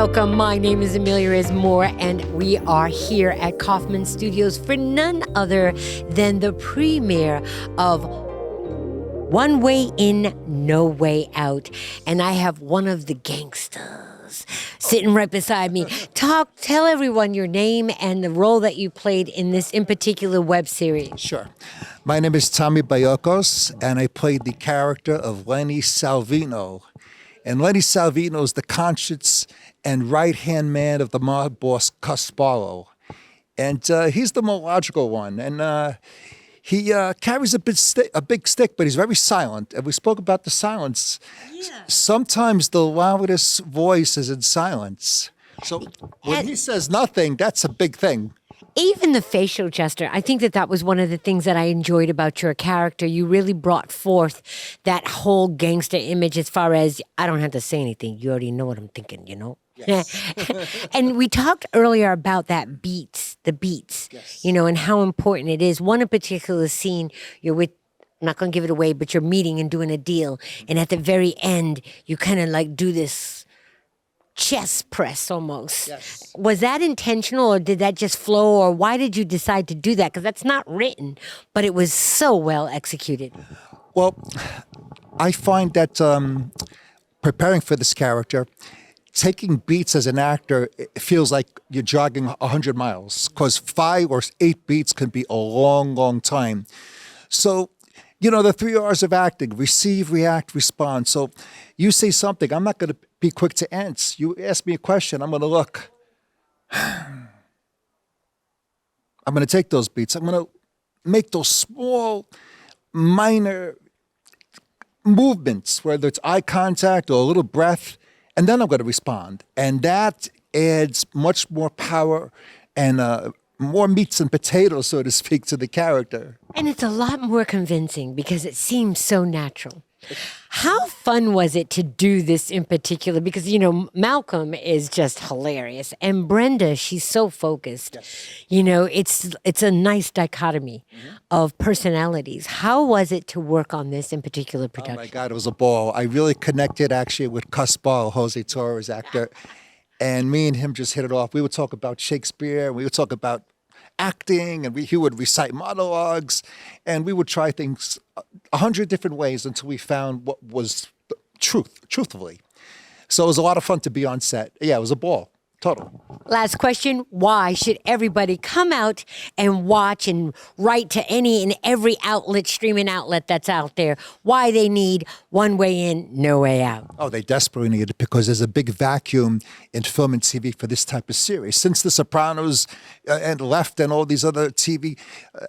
welcome. My name is Amelia Ismore, and we are here at Kaufman Studios for none other than the premiere of One Way In, No Way Out. And I have one of the gangsters sitting right beside me. Tell everyone your name and the role that you played in this in particular web series. Sure. My name is Tommy Bayokos, and I played the character of Lenny Salvino. And Lenny Salvino is the conscience and right-hand man of the mob boss Casparo. And he's the more logical one. And he carries a big stick, but he's very silent. And we spoke about the silence. Yeah. Sometimes the loudest voice is in silence. So when he says nothing, that's a big thing. Even the facial gesture, I think that was one of the things that I enjoyed about your character. You really brought forth that whole gangster image as far as, I don't have to say anything. You already know what I'm thinking, you know? Yes. And we talked earlier about the beats, yes. You know, and how important it is. One in particular scene, you're with, I'm not going to give it away, but you're meeting and doing a deal. And at the very end, you kind of like do this chest press almost. Yes. Was that intentional, or did that just flow, or why did you decide to do that? Because that's not written, but it was so well executed. Well, I find that preparing for this character, taking beats as an actor, it feels like you're jogging 100 miles, because 5 or 8 beats can be a long, long time. So, you know, the 3 R's of acting: receive, react, respond. So you say something, I'm not going to be quick to answer. You ask me a question, I'm going to look. I'm going to take those beats. I'm going to make those small, minor movements, whether it's eye contact or a little breath, and then I'm going to respond. And that adds much more power and more meats and potatoes, so to speak, to the character. And it's a lot more convincing because it seems so natural. How fun was it to do this in particular? Because, you know, Malcolm is just hilarious. And Brenda, she's so focused. Yes. You know, it's a nice dichotomy of personalities. How was it to work on this in particular production? Oh, my God, it was a ball. I really connected, actually, with Casparo, Jose Torres' actor. And me and him just hit it off. We would talk about Shakespeare. We would talk about acting, and he would recite monologues, and we would try things 100 different ways until we found what was the truthfully. So it was a lot of fun to be on set. Yeah, it was a ball. Total. Last question. Why should everybody come out and watch and write to any and every streaming outlet that's out there, why they need One Way In, No Way Out? Oh, they desperately need it because there's a big vacuum in film and TV for this type of series. Since The Sopranos and Left and all these other TV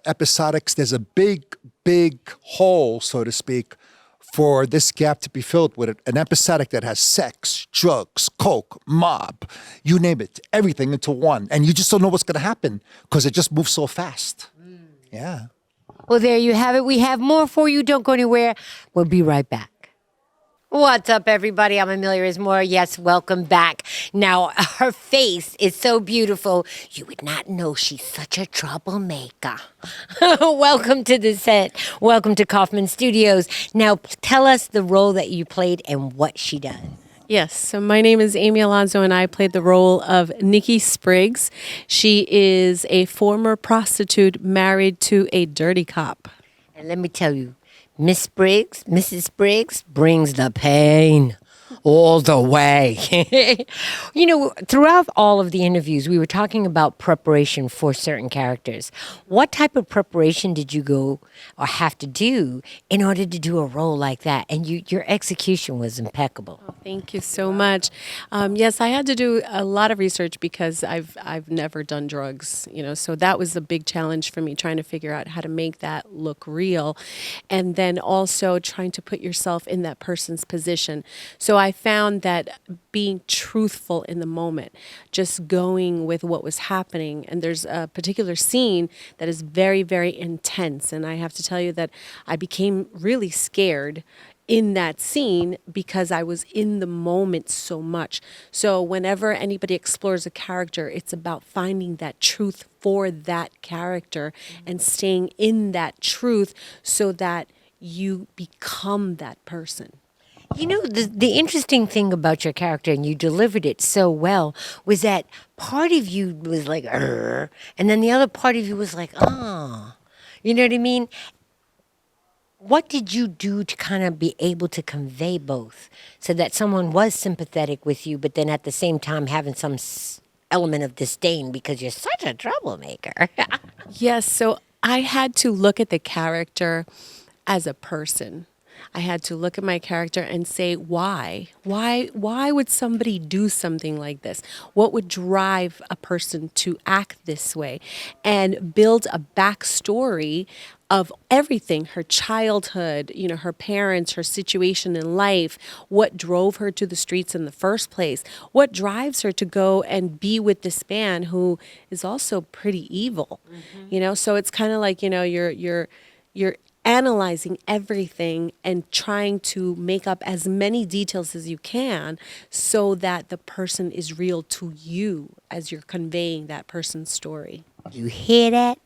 episodics, there's a big hole, so to speak, for this gap to be filled with an episodic that has sex, drugs, coke, mob, you name it, everything into one. And you just don't know what's going to happen because it just moves so fast. Yeah. Well, there you have it. We have more for you. Don't go anywhere. We'll be right back. What's up, everybody? I'm Amelia Ismore. Yes, welcome back. Now, her face is so beautiful, you would not know she's such a troublemaker. Welcome to the set. Welcome to Kaufman Studios. Now, tell us the role that you played and what she does. Yes, so my name is Amy Alonso, and I played the role of Nikki Spriggs. She is a former prostitute married to a dirty cop. And let me tell you, Mrs. Spriggs brings the pain all the way. You know, throughout all of the interviews, we were talking about preparation for certain characters. What type of preparation did you go or have to do in order to do a role like that? And your execution was impeccable. Oh, thank you so much. Yes, I had to do a lot of research because I've never done drugs, you know, so that was a big challenge for me, trying to figure out how to make that look real. And then also trying to put yourself in that person's position. So I found that being truthful in the moment, just going with what was happening. And there's a particular scene that is very, very intense. And I have to tell you that I became really scared in that scene because I was in the moment so much. So whenever anybody explores a character, it's about finding that truth for that character and staying in that truth so that you become that person. You know, the interesting thing about your character, and you delivered it so well, was that part of you was like, and then the other part of you was like, ah. You know what I mean? What did you do to kind of be able to convey both so that someone was sympathetic with you, but then at the same time having some element of disdain because you're such a troublemaker? Yes, so I had to look at the character as a person. I had to look at my character and say, why? Why would somebody do something like this? What would drive a person to act this way? And build a backstory of everything, her childhood, her parents, her situation in life, what drove her to the streets in the first place, what drives her to go and be with this man who is also pretty evil. So it's kind of like, you're analyzing everything and trying to make up as many details as you can so that the person is real to you as you're conveying that person's story. You hear that?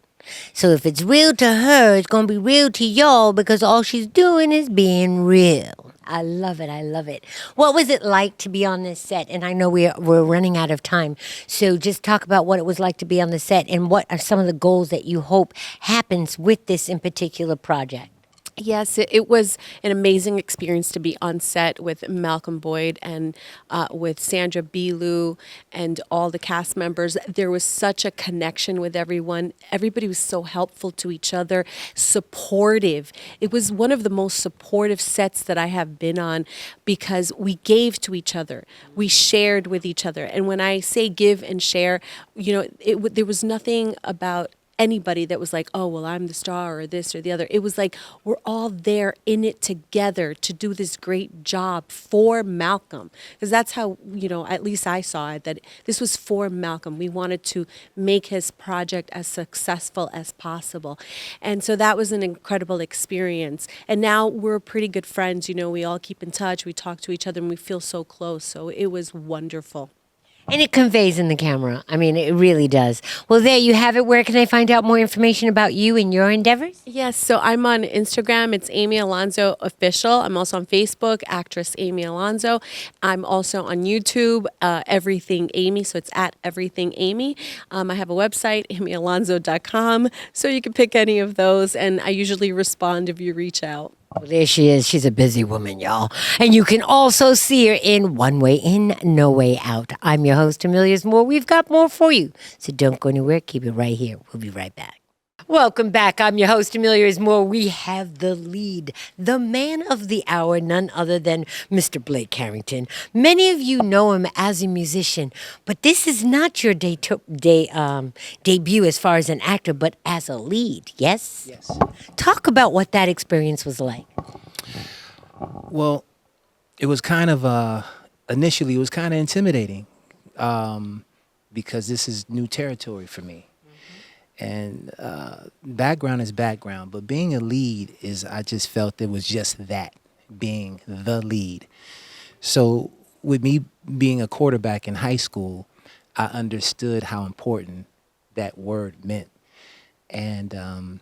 So if it's real to her, it's going to be real to y'all because all she's doing is being real. I love it. I love it. What was it like to be on this set? And I know we're running out of time. So just talk about what it was like to be on the set and what are some of the goals that you hope happens with this in particular project. Yes, it was an amazing experience to be on set with Malcolm Boyd and with Sandra Bilu and all the cast members. There was such a connection with everyone. Everybody was so helpful to each other, supportive. It was one of the most supportive sets that I have been on because we gave to each other. We shared with each other. And when I say give and share, there was nothing about anybody that was like, oh, well, I'm the star or this or the other. It was like we're all there in it together to do this great job for Malcolm. Because that's how, at least I saw it, that this was for Malcolm. We wanted to make his project as successful as possible. And so that was an incredible experience. And now we're pretty good friends. We all keep in touch. We talk to each other and we feel so close. So it was wonderful. And it conveys in the camera. I mean, it really does. Well, there you have it. Where can I find out more information about you and your endeavors? Yes, so I'm on Instagram. It's Amy Alonso Official. I'm also on Facebook, actress Amy Alonso. I'm also on YouTube, Everything Amy. So it's at Everything Amy. I have a website, amyalonso.com. So you can pick any of those. And I usually respond if you reach out. Well, there she is. She's a busy woman, y'all. And you can also see her in One Way In, No Way Out. I'm your host, Amelia's Moore. We've got more for you. So don't go anywhere. Keep it right here. We'll be right back. Welcome back. I'm your host, Amelia Moore. We have the lead, the man of the hour, none other than Mr. Blake Carrington. Many of you know him as a musician, but this is not your debut as far as an actor, but as a lead, yes? Yes. Talk about what that experience was like. Well, it was kind of initially it was kind of intimidating because this is new territory for me. And background is background, but being a lead I just felt it was just that, being the lead. So with me being a quarterback in high school, I understood how important that word meant. And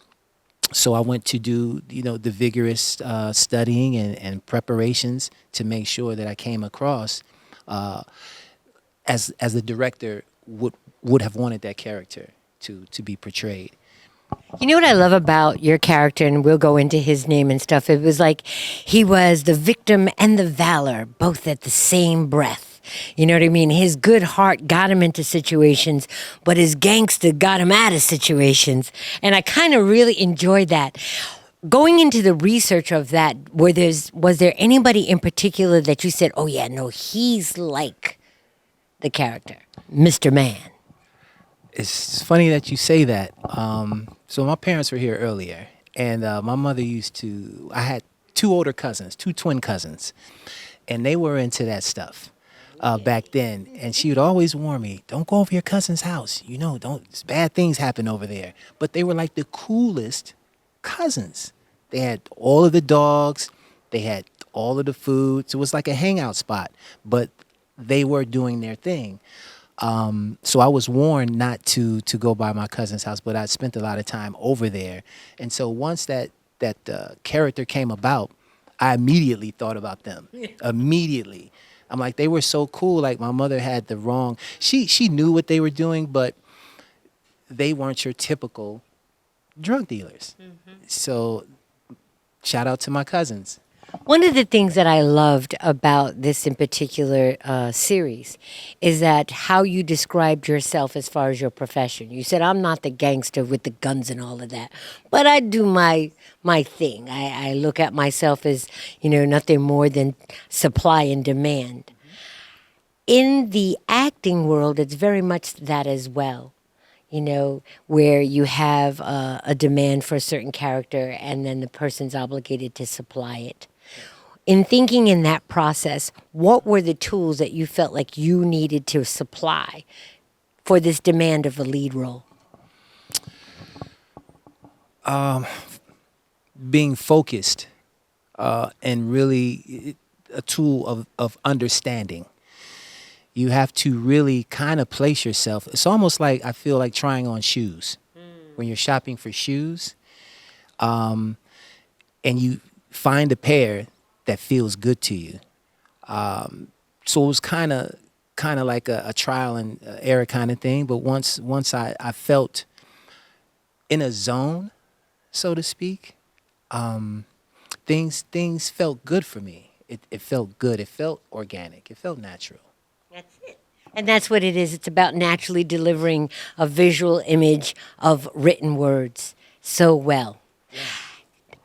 so I went to do, the vigorous studying and preparations to make sure that I came across as the director would have wanted that character to be portrayed. You know what I love about your character, and we'll go into his name and stuff. It was like he was the victim and the valor, both at the same breath. You know what I mean? His good heart got him into situations, but his gangster got him out of situations. And I kind of really enjoyed that. Going into the research of that, was there anybody in particular that you said, oh yeah, no, he's like the character, Mr. Man? It's funny that you say that. So my parents were here earlier, and my mother I had two older cousins, two twin cousins, and they were into that stuff back then. And she would always warn me, don't go over your cousin's house. Bad things happen over there. But they were like the coolest cousins. They had all of the dogs. They had all of the food. So it was like a hangout spot, but they were doing their thing. So I was warned not to go by my cousin's house, but I spent a lot of time over there. And so once that character came about, I immediately thought about them. Immediately. I'm like, they were so cool. Like my mother had the wrong. She knew what they were doing, but they weren't your typical drug dealers. So shout out to my cousins. One of the things that I loved about this in particular series is that how you described yourself as far as your profession. You said, "I'm not the gangster with the guns and all of that, but I do my thing. I look at myself as nothing more than supply and demand." In the acting world, it's very much that as well. Where you have a demand for a certain character and then the person's obligated to supply it. In thinking in that process, what were the tools that you felt like you needed to supply for this demand of a lead role? Being focused and really a tool of understanding. You have to really kind of place yourself. It's almost like I feel like trying on shoes. When you're shopping for shoes and you find a pair that feels good to you. So it was kind of like a trial and error kind of thing. But once I felt in a zone, so to speak, things felt good for me. It felt good. It felt organic. It felt natural. That's it. And that's what it is. It's about naturally delivering a visual image of written words so well. Yeah.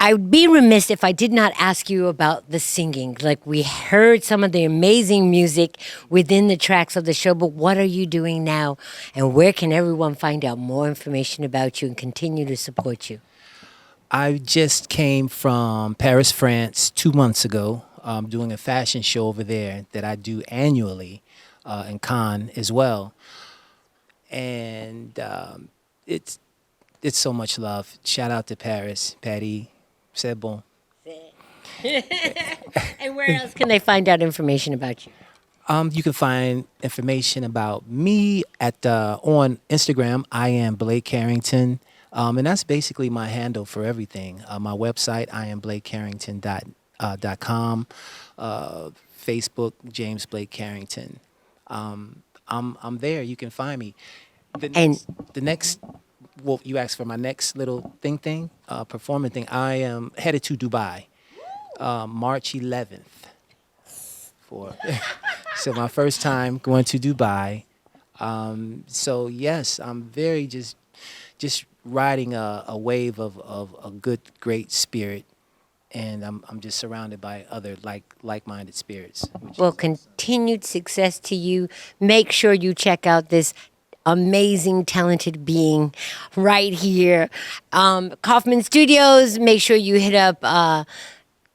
I would be remiss if I did not ask you about the singing. Like, we heard some of the amazing music within the tracks of the show, but what are you doing now? And where can everyone find out more information about you and continue to support you? I just came from Paris, France 2 months ago, doing a fashion show over there that I do annually in Cannes as well. And it's so much love. Shout out to Paris, Patty. C'est bon. And where else can they find out information about you? You can find information about me at on Instagram. I am Blake Carrington, and that's basically my handle for everything. My website, iamblakecarrington.com. Facebook, James Blake Carrington. I'm there. You can find me. The next. Well, you asked for my next little performing thing. I am headed to Dubai, March 11th. So my first time going to Dubai. So yes, I'm very just riding a wave of a good, great spirit, and I'm just surrounded by other like-minded spirits. Well, continued success to you. Make sure you check out this amazing, talented being right here. Kaufman Studios, make sure you hit up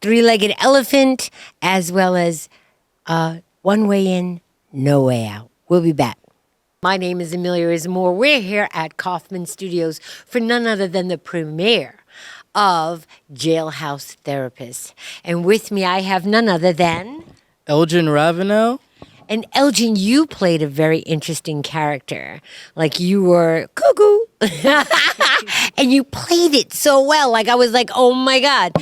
Three-Legged Elephant, as well as One Way In, No Way Out. We'll be back. My name is Amelia Ismore. We're here at Kaufman Studios for none other than the premiere of Jailhouse Therapist. And with me, I have none other than Elgin Ravenel. And Elgin, you played a very interesting character. Like, you were cuckoo. And you played it so well. Like, I was like, oh my God.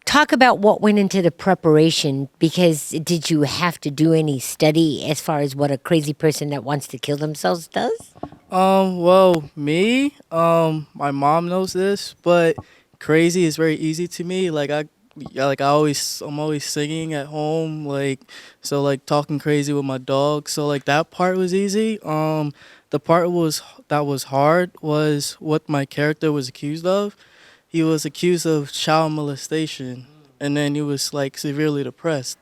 Talk about what went into the preparation, because did you have to do any study as far as what a crazy person that wants to kill themselves does? Well, me, my mom knows this, but crazy is very easy to me. I'm always singing at home, so talking crazy with my dog. So that part was easy. The part that was hard was what my character was accused of. He was accused of child molestation, and then he was severely depressed.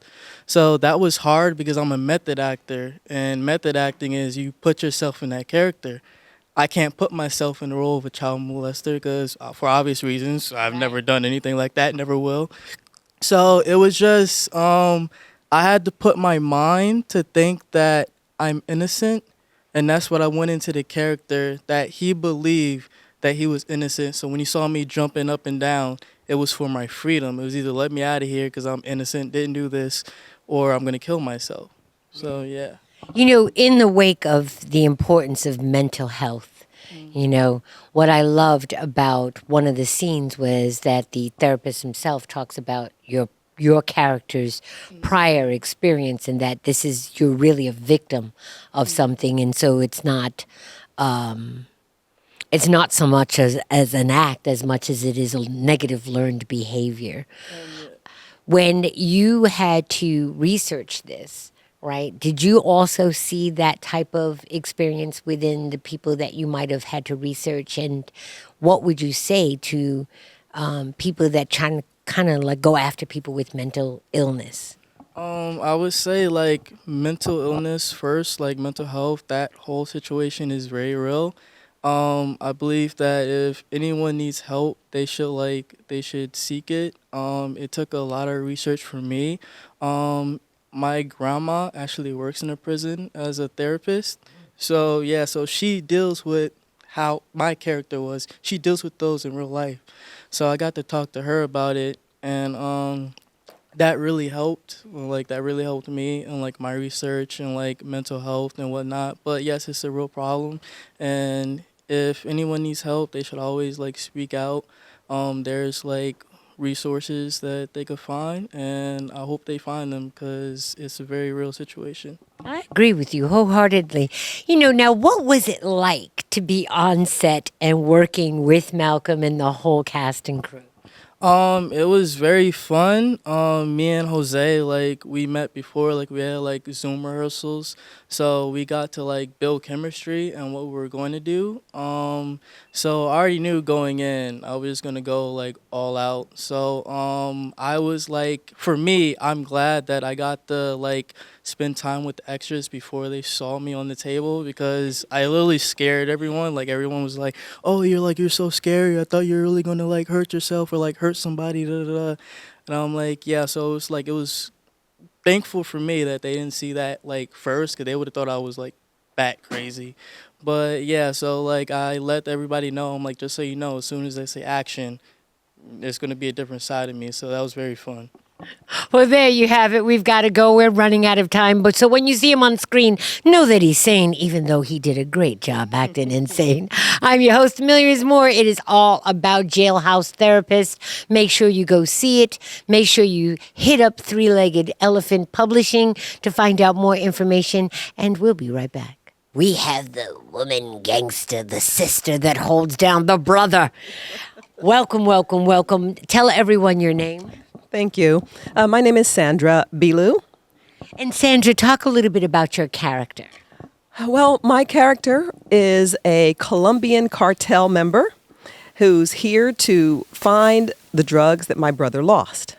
So that was hard because I'm a method actor, and method acting is you put yourself in that character. I can't put myself in the role of a child molester because, for obvious reasons, I've never done anything like that, never will. So it was just, I had to put my mind to think that I'm innocent, and that's what I went into the character, that he believed that he was innocent. So when he saw me jumping up and down, it was for my freedom. It was either let me out of here because I'm innocent, didn't do this, or I'm going to kill myself. So, yeah. In the wake of the importance of mental health, You know, what I loved about one of the scenes was that the therapist himself talks about your character's prior experience and that this is you're really a victim of something, and so it's not so much as an act as much as it is a negative learned behavior. When you had to research this, right, did you also see that type of experience within the people that you might have had to research? And what would you say to people that try to kind of like go after people with mental illness? I would say like mental illness first, like mental health, that whole situation is very real. I believe that if anyone needs help, they should seek it. It took a lot of research for me. My grandma actually works in a prison as a therapist. So yeah, so she deals with how my character was. She deals with those in real life. So I got to talk to her about it, and that really helped. Like that really helped me in like my research and like mental health and whatnot. But yes, it's a real problem, and if anyone needs help, they should always like speak out. There's like resources that they could find, and I hope they find them because it's a very real situation. I agree with you wholeheartedly. You know, now what was it like to be on set and working with Malcolm and the whole cast and crew? It was very fun. Me and Jose, like, we met before, like, we had, like, Zoom rehearsals. So we got to, like, build chemistry and what we were going to do. So I already knew going in, I was going to go, like, all out. So, I was, like, for me, I'm glad that I got to, like, spend time with the extras before they saw me on the table because I literally scared everyone. Like, everyone was like, oh, you're so scary. I thought you were really gonna like hurt yourself or like hurt somebody. Da, da, da. And I'm like, yeah. So it was thankful for me that they didn't see that like first, because they would have thought I was like bat crazy. But yeah, so like I let everybody know. I'm like, just so you know, as soon as they say action, there's gonna be a different side of me. So that was very fun. Well, there you have it. We've got to go. We're running out of time. But so when you see him on screen, know that he's sane, even though he did a great job acting insane. I'm your host, Millions More. It is all about Jailhouse Therapist. Make sure you go see it. Make sure you hit up Three-Legged Elephant Publishing to find out more information. And we'll be right back. We have the woman gangster, the sister that holds down the brother. Welcome, welcome, welcome. Tell everyone your name. Thank you. My name is Sandra Bilu. And Sandra, talk a little bit about your character. Well, my character is a Colombian cartel member who's here to find the drugs that my brother lost.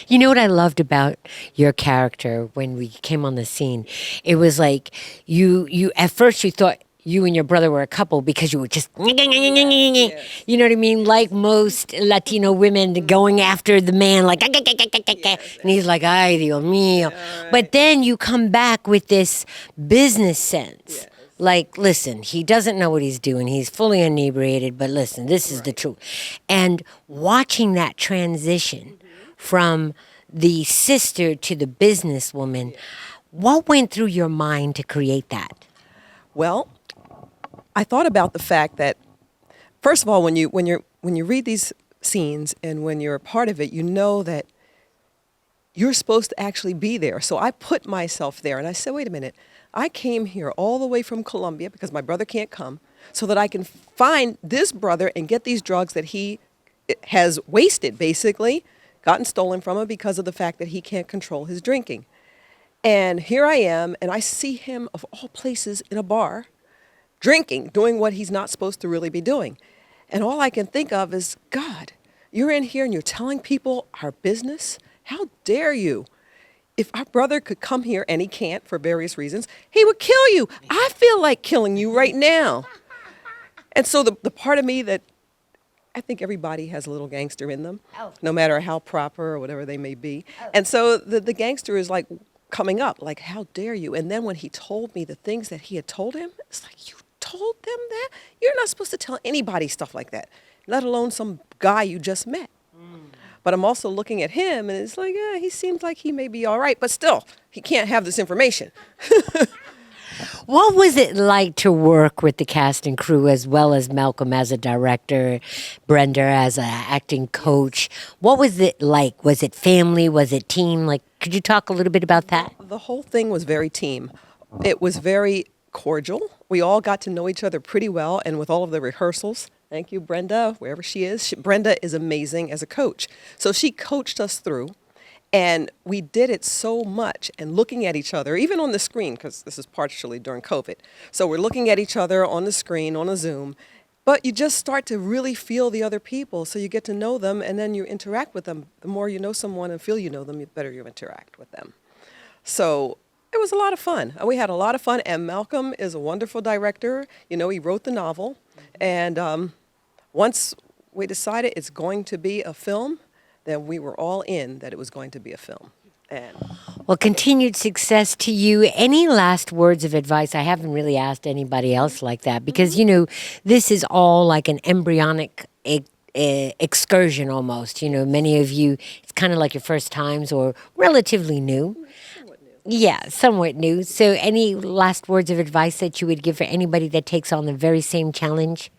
You know what I loved about your character when we came on the scene? It was like you at first you thought you and your brother were a couple because you were just, you know what I mean? Like most Latino women going after the man, like, and he's like, ay, Dios mío. But then you come back with this business sense. Like, listen, he doesn't know what he's doing. He's fully inebriated, but listen, this is the truth. And watching that transition from the sister to the businesswoman, what went through your mind to create that? Well, I thought about the fact that, first of all, when you read these scenes and when you're a part of it, you know that you're supposed to actually be there. So I put myself there and I said, wait a minute, I came here all the way from Colombia because my brother can't come, so that I can find this brother and get these drugs that he has wasted, basically, gotten stolen from him because of the fact that he can't control his drinking. And here I am, and I see him, of all places, in a bar, drinking, doing what he's not supposed to really be doing. And all I can think of is, God, you're in here and you're telling people our business? How dare you? If our brother could come here, and he can't for various reasons, he would kill you. I feel like killing you right now. And so the part of me that I think everybody has a little gangster in them, no matter how proper or whatever they may be. And so the gangster is like coming up, like, how dare you? And then when he told me the things that he had told him, it's like, you told them that? You're not supposed to tell anybody stuff like that, let alone some guy you just met. But I'm also looking at him, and it's like, he seems like he may be all right, but still, he can't have this information. What was it like to work with the cast and crew as well as Malcolm as a director, Brenda as an acting coach? What was it like? Was it family? Was it team? Like, could you talk a little bit about that? The whole thing was very team. It was very cordial. We all got to know each other pretty well, and with all of the rehearsals, thank you, Brenda, wherever she is. Brenda is amazing as a coach. So she coached us through, and we did it so much, and looking at each other, even on the screen, because this is partially during COVID. So we're looking at each other on the screen, on a Zoom, but you just start to really feel the other people, so you get to know them, and then you interact with them. The more you know someone and feel you know them, the better you interact with them. So it was a lot of fun. We had a lot of fun, and Malcolm is a wonderful director. You know, he wrote the novel, and once we decided it's going to be a film, then we were all in that it was going to be a film. And Well, continued success to you. Any last words of advice? I haven't really asked anybody else like that because, you know, this is all like an embryonic excursion almost. You know, many of you, it's kind of like your first times or relatively new. Yeah, somewhat new. So any last words of advice that you would give for anybody that takes on the very same challenge?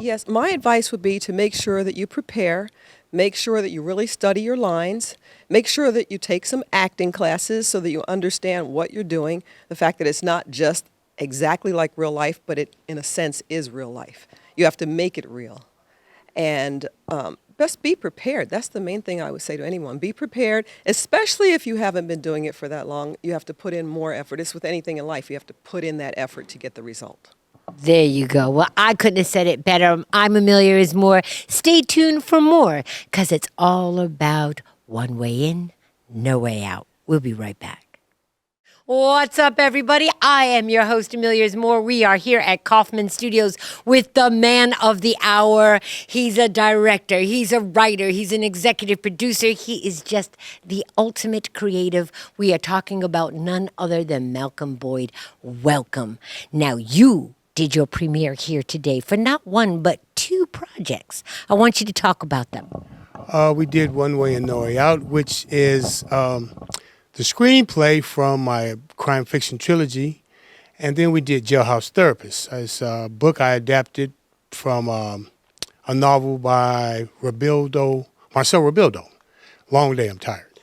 yes, my advice would be to make sure that you prepare, make sure that you really study your lines, make sure that you take some acting classes so that you understand what you're doing, the fact that it's not just exactly like real life, but it, in a sense, is real life. You have to make it real. And just be prepared. That's the main thing I would say to anyone. Be prepared, especially if you haven't been doing it for that long. You have to put in more effort. It's with anything in life. You have to put in that effort to get the result. There you go. Well, I couldn't have said it better. I'm Amelia is more. Stay tuned for more because it's all about one way in, no way out. We'll be right back. What's up, everybody? I am your host, Amelia is More. We are here at Kaufman Studios with the man of the hour. He's a director. He's a writer. He's an executive producer. He is just the ultimate creative. We are talking about none other than Malcolm Boyd. Welcome. Now, you did your premiere here today for not one, but two projects. I want you to talk about them. We did One Way and No Way Out, which is the screenplay from my crime fiction trilogy, and then we did Jailhouse Therapist. It's a book I adapted from a novel by Marcel Rebildo. Long day, I'm tired.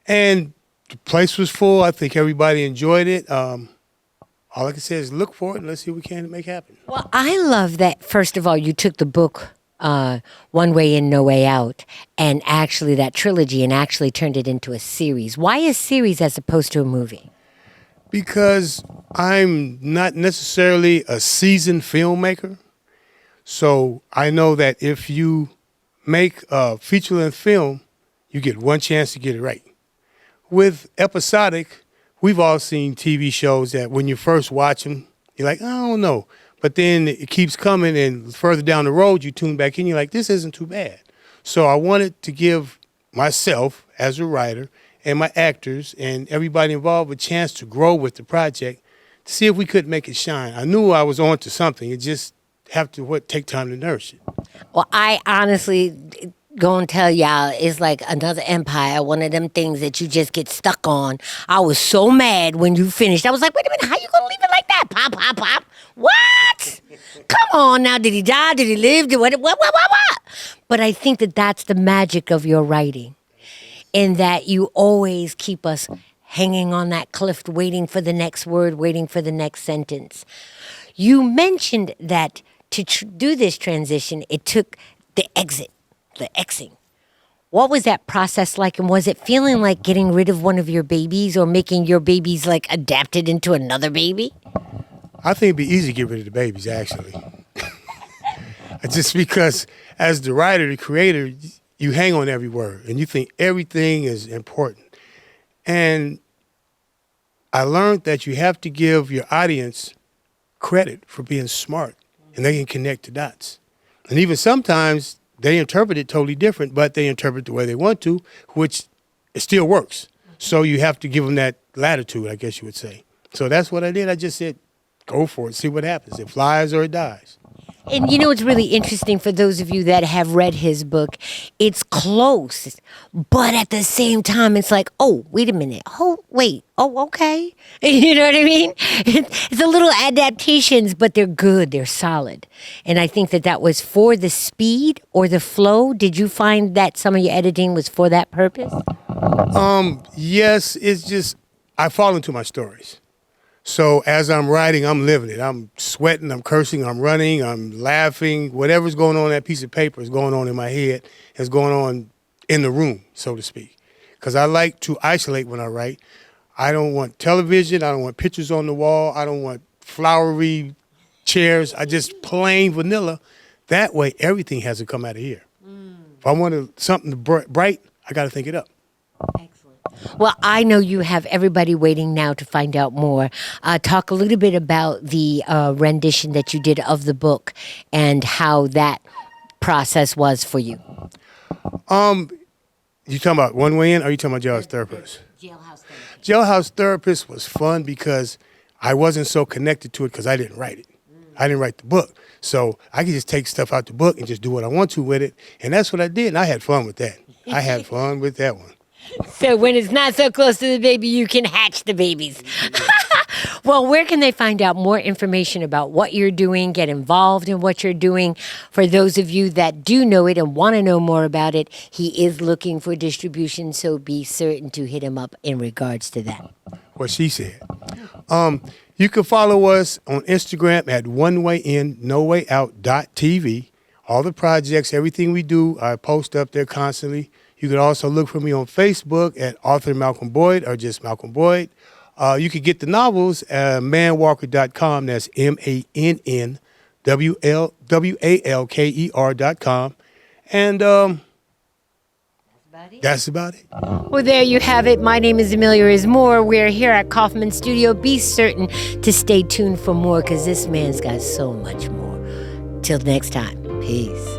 And the place was full. I think everybody enjoyed it. All I can say is look for it and let's see what we can make happen. Well, I love that, first of all, you took the book One Way In, No Way Out, and actually that trilogy, and actually turned it into a series. Why a series as opposed to a movie? Because I'm not necessarily a seasoned filmmaker. So I know that if you make a feature-length film, you get one chance to get it right. With episodic, we've all seen TV shows that when you first watch them, you're like, I don't know. But then it keeps coming, and further down the road, you tune back in, you're like, this isn't too bad. So I wanted to give myself, as a writer, and my actors, and everybody involved a chance to grow with the project, to see if we could make it shine. I knew I was on to something. It just have to take time to nourish it. Well, I honestly gonna tell y'all, it's like another empire, one of them things that you just get stuck on. I was so mad when you finished. I was like, wait a minute, how you gonna leave it like that? Pop, pop, pop. What? Come on now, did he die? Did he live? What? But I think that that's the magic of your writing, in that you always keep us hanging on that cliff, waiting for the next word, waiting for the next sentence. You mentioned that to do this transition, it took the Xing. What was that process like, and was it feeling like getting rid of one of your babies or making your babies like adapted into another baby? I think it'd be easy to get rid of the babies, actually. Just because as the writer, the creator, you hang on every word and you think everything is important. And I learned that you have to give your audience credit for being smart, and they can connect the dots. And even sometimes they interpret it totally different, but they interpret the way they want to, which it still works. So you have to give them that latitude, I guess you would say. So that's what I did. I just said, go for it, see what happens. It flies or it dies. And you know what's really interesting for those of you that have read his book? It's close, but at the same time, it's like, oh, wait a minute. Oh, wait. Oh, okay. You know what I mean? It's a little adaptations, but they're good. They're solid. And I think that that was for the speed or the flow. Did you find that some of your editing was for that purpose? Yes, it's just I fall into my stories. So as I'm writing, I'm living it. I'm sweating, I'm cursing, I'm running, I'm laughing. Whatever's going on that piece of paper is going on in my head, is going on in the room, so to speak. Because I like to isolate when I write. I don't want television. I don't want pictures on the wall. I don't want flowery chairs. I just plain vanilla. That way, everything has to come out of here. If I want something bright, I got to think it up. Well, I know you have everybody waiting now to find out more. Talk a little bit about the rendition that you did of the book and how that process was for you. You talking about One Way In, or are you talking about Jailhouse Therapist? Jailhouse Therapist. Jailhouse Therapist was fun because I wasn't so connected to it because I didn't write it. I didn't write the book. So I could just take stuff out the book and just do what I want to with it. And that's what I did, and I had fun with that. I had fun with that one. So when it's not so close to the baby, you can hatch the babies. Well, where can they find out more information about what you're doing, get involved in what you're doing? For those of you that do know it and want to know more about it, he is looking for distribution, so be certain to hit him up in regards to that. What she said. You can follow us on Instagram at onewayinnowayout.tv. All the projects, everything we do, I post up there constantly. You can also look for me on Facebook at Author Malcolm Boyd or just Malcolm Boyd. You can get the novels at manwalker.com. That's MANNWALKER.com. And that's about it. Well, there you have it. My name is Amelia Ismore. We're here at Kaufman Studio. Be certain to stay tuned for more because this man's got so much more. Till next time, peace.